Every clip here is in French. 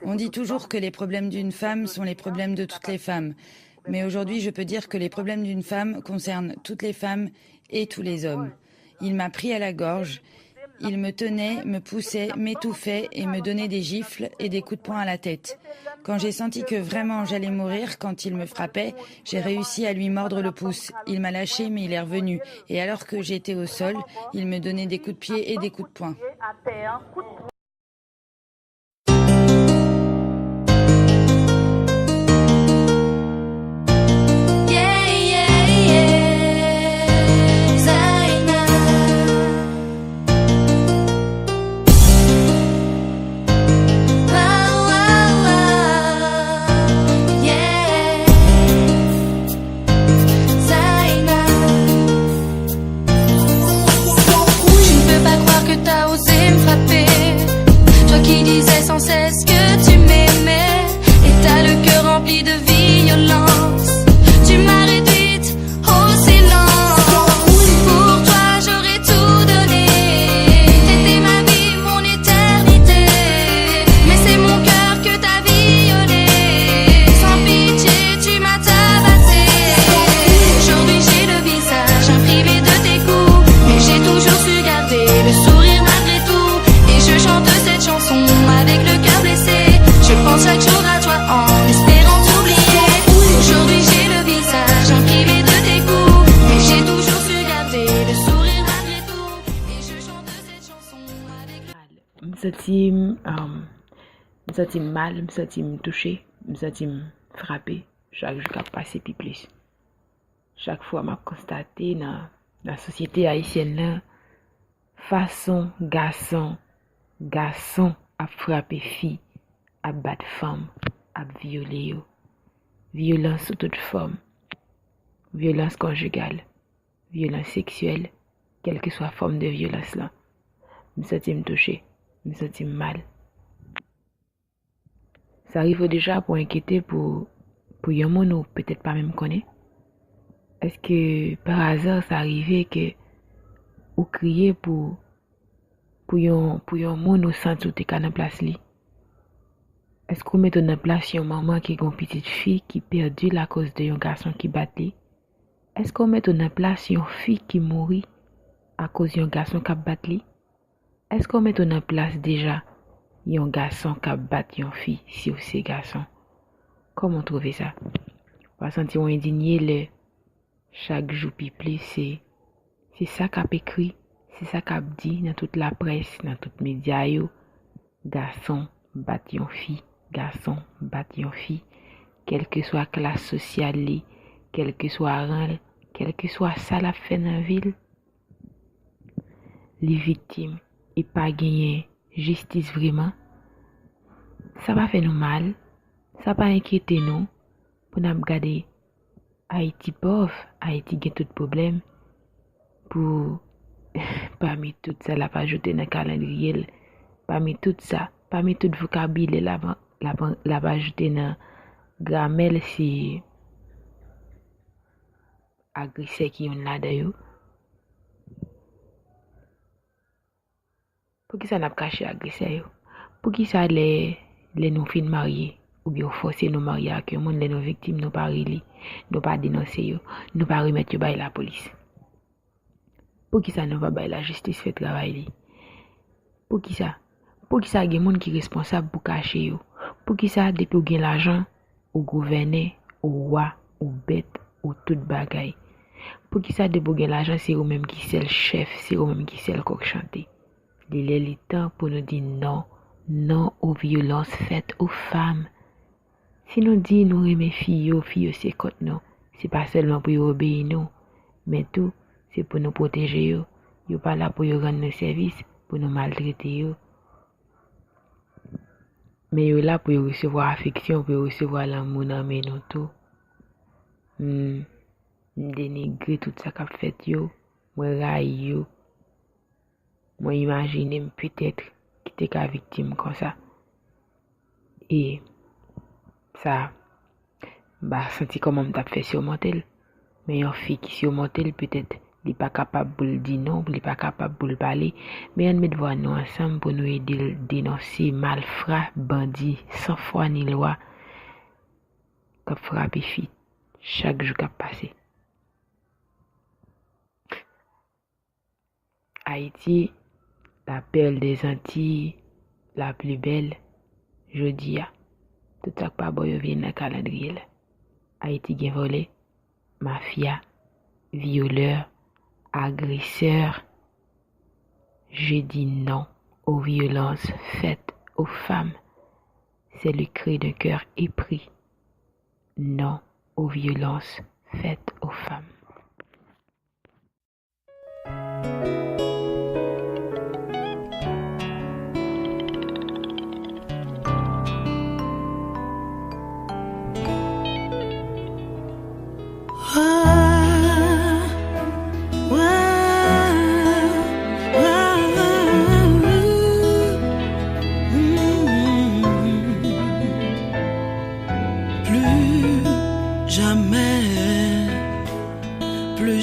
On dit toujours que les problèmes d'une femme sont les problèmes de toutes les femmes. Mais aujourd'hui, je peux dire que les problèmes d'une femme concernent toutes les femmes et tous les hommes. Il m'a pris à la gorge, il me tenait, me poussait, m'étouffait et me donnait des gifles et des coups de poing à la tête. Quand j'ai senti que vraiment j'allais mourir, quand il me frappait, j'ai réussi à lui mordre le pouce. Il m'a lâché, mais il est revenu. Et alors que j'étais au sol, il me donnait des coups de pied et des coups de poing. Me senti mal, me senti touché, me senti frappé chaque jour qui passe puis plus. Chaque fois m'a constaté dans la société haïtienne là façon garçon a frappé fille, a battre femme, a violer yo. Violence sous toute forme. Violence conjugale, violence sexuelle, quelle que soit la forme de violence là. Me senti touché, me senti mal. Ça arrive déjà pour inquiéter pour un monde ou peut-être pas même connaît. Est-ce que par hasard ça arrivait que ou crier pour un monde ou senti ou te ka nan place li? Est-ce qu'on met en place une maman qui a une petite fille qui perdu la cause de un garçon qui battait? Est-ce qu'on met en place une fille qui mourit à cause d'un garçon qui battait? Est-ce qu'on met en place déjà un garçon qui bat une fille si c'est garçon? Comment trouver ça? On va sentir indigné le chaque jour puis plus c'est ça qu'a écrit, c'est ça qu'a dit dans toute la presse, dans tous les médias yo. Garçon bat une fille, garçon bat une fille, quelle que soit classe sociale li, quel que soit rang, quel que soit ça la fait dans la ville. Les victimes et pas gagner justice vraiment. Ça va faire nous mal, ça va inquiéter nous pour nous regarder Haïti pauvre, Haïti a tout problème pour parmi tout ça la pas ajouter dans le calendrier, parmi tout ça, parmi tout vocabulaire la pas ajouter dans grammaire si agressé qui on là d'ailleurs. Pour qui ça n'a pas caché agressé yo? Pour qui ça les nous fin mariés ou bien forcer nous marier avec monde les nos victimes nous pas reli, nous pas dénoncer yo, nous pas remettre yo bay la police. Pour qui ça nous va bay la justice fait travail li? Pour qui ça? Pour qui ça gen monde qui responsable pour cacher yo? Pour qui ça depuis ou gen l'argent ou gouverner ou roi ou bête ou toute bagaille? Pour qui ça depuis ou gen l'argent c'est ou même qui c'est le chef, c'est ou même qui c'est le coq chanté? Il est le temps pour nous dire non, non aux violences faites aux femmes. Si nous disons nous aimer filles c'est contre nous, c'est pas seulement pour obéir nous, mais tout c'est pour nous protéger yo. Yo pas là pour rendre nos services, pour nous maltraiter yo. Mais yo là pour recevoir affection, pour recevoir l'amour dans mes nous tout. Dénigrer tout ça qu'a fait yo, moi raille yo. Moi imagine peut-être qui était qu'à victime comme ça. Et ça bah senti comment m't'a fait surmonter. Mais une fille qui surmonte peut-être Il n'est pas capable de le dire non, il n'est pas capable de le parler. Mais on met voir nous ensemble pour nous aider à dénoncer malfrats, bandits, sans foi ni loi, qui frappent les filles chaque jour qui passe. Haïti, la perle des Antilles, la plus belle, je dis, tout ça pas bon, vient dans le calendrier. Haïti gen volé, mafia, violeur, agresseur. Je dis non aux violences faites aux femmes. C'est le cri d'un cœur épris. Non aux violences faites aux femmes.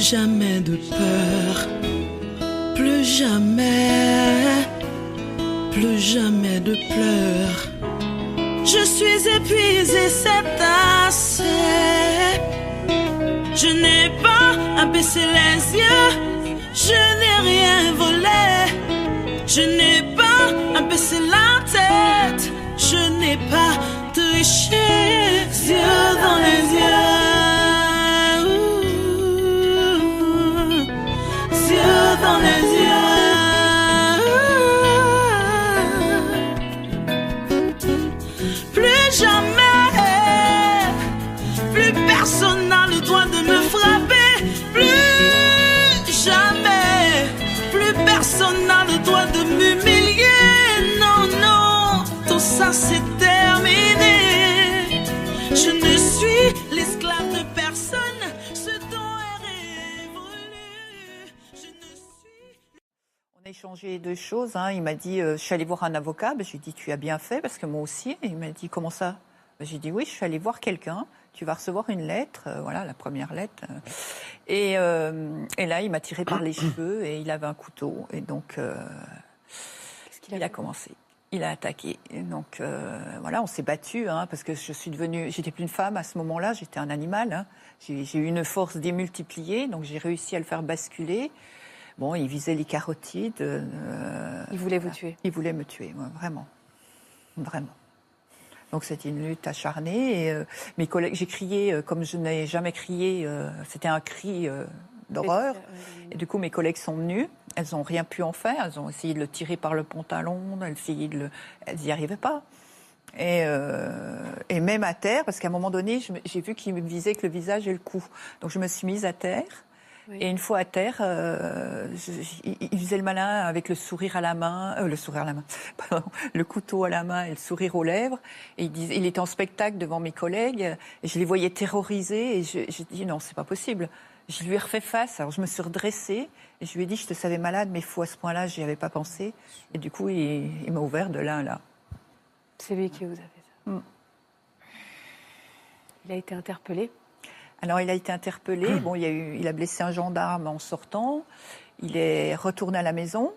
Jamais de peur, plus jamais de pleurs. Je suis épuisée, c'est assez. Je n'ai pas à baisser les yeux, je n'ai rien volé. Je n'ai pas à baisser la tête, je n'ai pas triché. Yeux dans les yeux. Dans les yeux, plus jamais, plus personne n'a le droit de me frapper, plus jamais, plus personne n'a le droit de m'humilier, non, non, tout ça c'est terminé, je ne suis l'esclave de personne. Échanger deux choses. Il m'a dit, je suis allée voir un avocat. Je lui ai dit, tu as bien fait, parce que moi aussi. Et il m'a dit, comment ça? J'ai dit, oui, je suis allée voir quelqu'un. Tu vas recevoir une lettre. Voilà, la première lettre. Et là, il m'a tiré par les cheveux et il avait un couteau. Et donc, qu'est-ce qu'il a commencé? Il a attaqué. Et donc, voilà, on s'est battus, parce que j'étais plus une femme à ce moment-là, j'étais un animal. J'ai eu une force démultipliée, donc j'ai réussi à le faire basculer. Bon, il visait les carotides. Il voulait vous tuer? Il voulait me tuer, ouais, vraiment. Vraiment. Donc c'était une lutte acharnée. Et, mes collègues, j'ai crié comme je n'ai jamais crié. C'était un cri d'horreur. Et du coup, mes collègues sont venues. Elles n'ont rien pu en faire. Elles ont essayé de le tirer par le pantalon. Elles n'y arrivaient pas. Et même à terre, parce qu'à un moment donné, j'ai vu qu'il me visait que le visage et le cou. Donc je me suis mise à terre. Oui. Et une fois à terre, il faisait le malin avec le sourire à la main, pardon, le couteau à la main et le sourire aux lèvres. Et il était en spectacle devant mes collègues, et je les voyais terrorisés, et j'ai dit non, c'est pas possible. Je lui ai refait face, alors je me suis redressée, et je lui ai dit, je te savais malade, mais fou à ce point-là, j'y avais pas pensé. Et du coup, il m'a ouvert de là à là. C'est lui qui vous a fait ça. Il a été interpellé? Alors, il a été interpellé. Bon, il a blessé un gendarme en sortant. Il est retourné à la maison.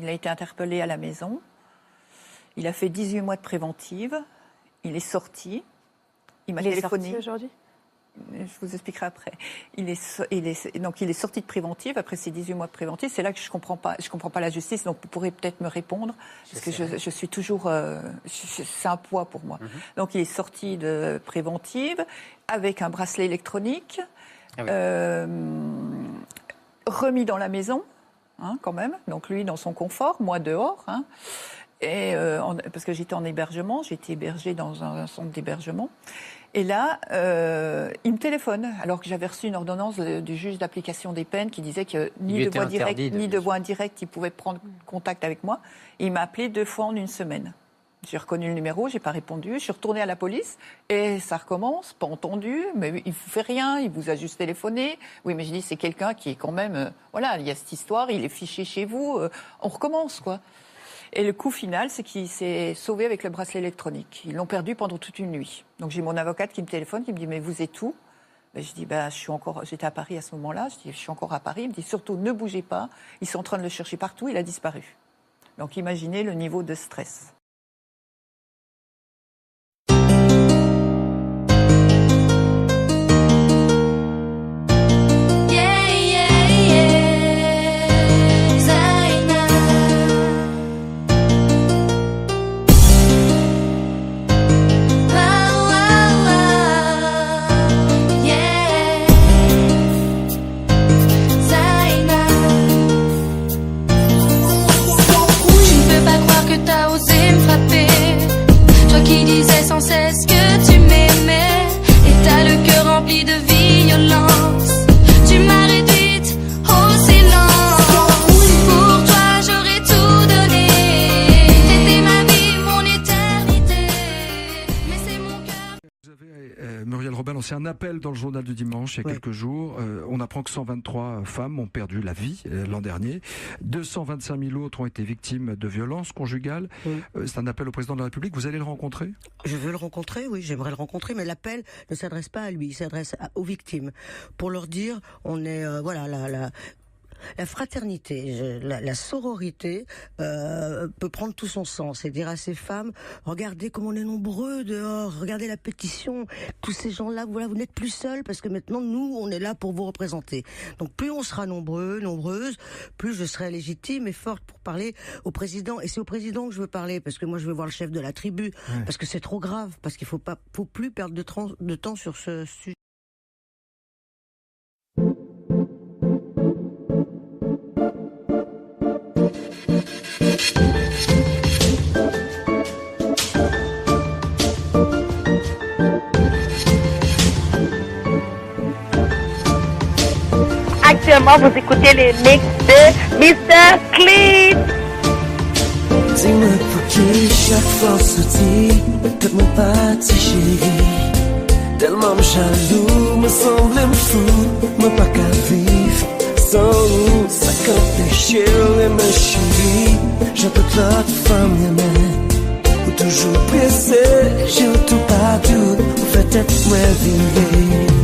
Il a été interpellé à la maison. Il a fait 18 mois de préventive. Il est sorti. Il m'a téléphoné. Il est sorti aujourd'hui? Je vous expliquerai après. Donc, il est sorti de préventive après ces 18 mois de préventive. C'est là que je comprends pas la justice. Donc, vous pourrez peut-être me répondre. Parce que je suis toujours... c'est un poids pour moi. Donc, il est sorti de préventive avec un bracelet électronique, remis dans la maison, quand même. Donc, lui, dans son confort, moi, dehors. Et, parce que j'étais en hébergement. J'étais hébergée dans un centre d'hébergement. Et là, il me téléphone, alors que j'avais reçu une ordonnance du juge d'application des peines qui disait que ni de voie directe ni de voie indirecte, il pouvait prendre contact avec moi. Et il m'a appelé 2 fois en une semaine. J'ai reconnu le numéro, j'ai pas répondu. Je suis retournée à la police et ça recommence, pas entendu, mais il vous fait rien, il vous a juste téléphoné. Oui, mais je dis c'est quelqu'un qui est quand même, voilà, il y a cette histoire, il est fiché chez vous, on recommence quoi. Et le coup final, c'est qu'il s'est sauvé avec le bracelet électronique. Ils l'ont perdu pendant toute une nuit. Donc j'ai mon avocate qui me téléphone, qui me dit mais vous êtes où? Ben, je dis, j'étais à Paris à ce moment-là, je dis, je suis encore à Paris. Il me dit, surtout, ne bougez pas, ils sont en train de le chercher partout, il a disparu. Donc imaginez le niveau de stress. C'est un appel dans le journal du dimanche il y a quelques jours. On apprend que 123 femmes ont perdu la vie l'an dernier. 225 000 autres ont été victimes de violences conjugales. C'est un appel au président de la République. Vous allez le rencontrer ? Je veux le rencontrer, oui, j'aimerais le rencontrer, mais l'appel ne s'adresse pas à lui, il s'adresse aux victimes. Pour leur dire, on est, la fraternité, la sororité peut prendre tout son sens et dire à ces femmes, regardez comme on est nombreux dehors, regardez la pétition, tous ces gens-là, voilà, vous n'êtes plus seuls parce que maintenant nous, on est là pour vous représenter. Donc plus on sera nombreux, nombreuses, plus je serai légitime et forte pour parler au président. Et c'est au président que je veux parler parce que moi je veux voir le chef de la tribu, parce que c'est trop grave, parce qu'il faut plus perdre de temps sur ce sujet. Actuellement, vous écoutez les mix de Mr. Clean. Dis-moi pour qui chaque fois sorti, peut-être mon parti chéri. Tellement me jaloux, me semble me fou, me pas qu'à vivre. Sans nous, ça quand péché, et me chérie. J'ai toute l'autre femme, mais ou toujours pressé, j'ai tout partout, ou fait être moins vivre.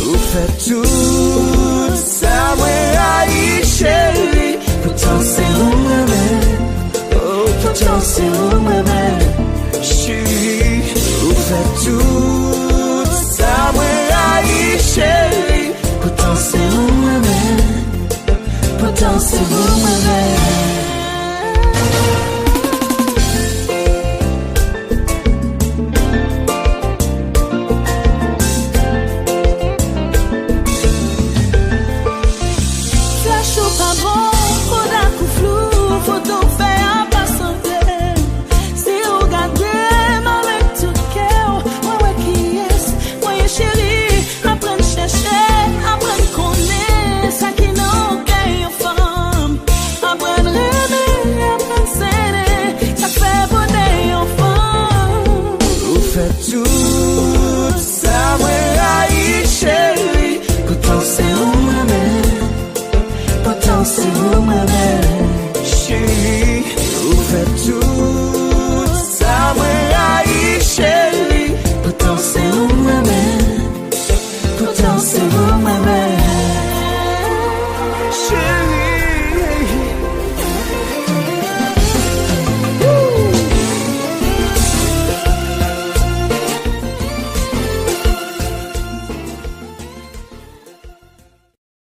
Ou fait tout ça, ouais, aïe, chérie. Pourtant c'est où moi-même, oh, pourtant c'est où moi-même, chérie. Ou fait tout ça, ouais, aïe, chérie. Pourtant c'est où moi-même, pourtant c'est où moi-même.